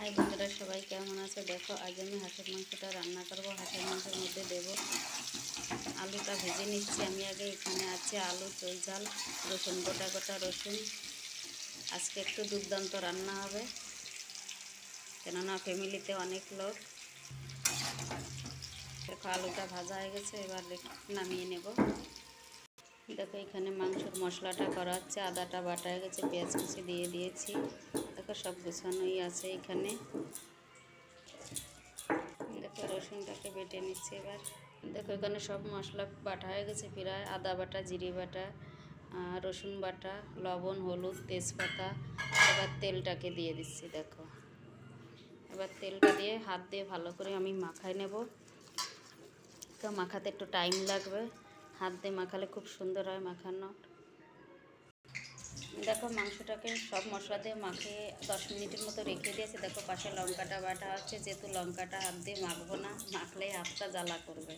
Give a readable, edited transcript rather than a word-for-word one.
High বন্ধুরা, সবাই কেমন আছে? দেখো, আজ আমি হাঁসের মাংসটা রান্না করব। হাঁসের মাংসের মধ্যে দেব আলুটা ভেজে নিচ্ছি আমি আগে। এখানে আছে আলু, চই ঝাল, রসুন, গোটা গোটা রসুন। আজকে একটু দুর্দান্ত রান্না হবে, কেননা ফ্যামিলিতে অনেক লোক। দেখো, আলুটা ভাজা হয়ে গেছে, এবার নামিয়ে নেব। দেখো, এখানে মাংসের মশলাটা করা হচ্ছে। আদাটা বাটা হয়ে গেছে, পেঁয়াজ কুচি দিয়ে দিয়েছি। দেখো, সব গোছানোই আছে এখানে। দেখো, রসুনটাকে বেটে নিচ্ছে এবার। দেখো, এখানে সব মশলা বাটা হয়ে গেছে প্রায়। আদা বাটা, জিরে বাটা, রসুন বাটা, লবণ, হলুদ, তেজপাতা। এবার তেলটাকে দিয়ে দিচ্ছি। দেখো, এবার তেলটা দিয়ে হাত দিয়ে ভালো করে আমি মাখাই নেব। তো মাখাতে একটু টাইম লাগবে, হাত দিয়ে মাখালে খুব সুন্দর হয় মাখানো। দেখো, মাংসটাকে সব মশলা দিয়ে মাখিয়ে 10 মিনিটের মতো রেখে দিয়েছি। দেখো, পাশে লঙ্কাটা বাটা হচ্ছে, যেহেতু লঙ্কাটা হাত দিয়ে মাখবো না, মাখলেই হাতটা জ্বালা করবে।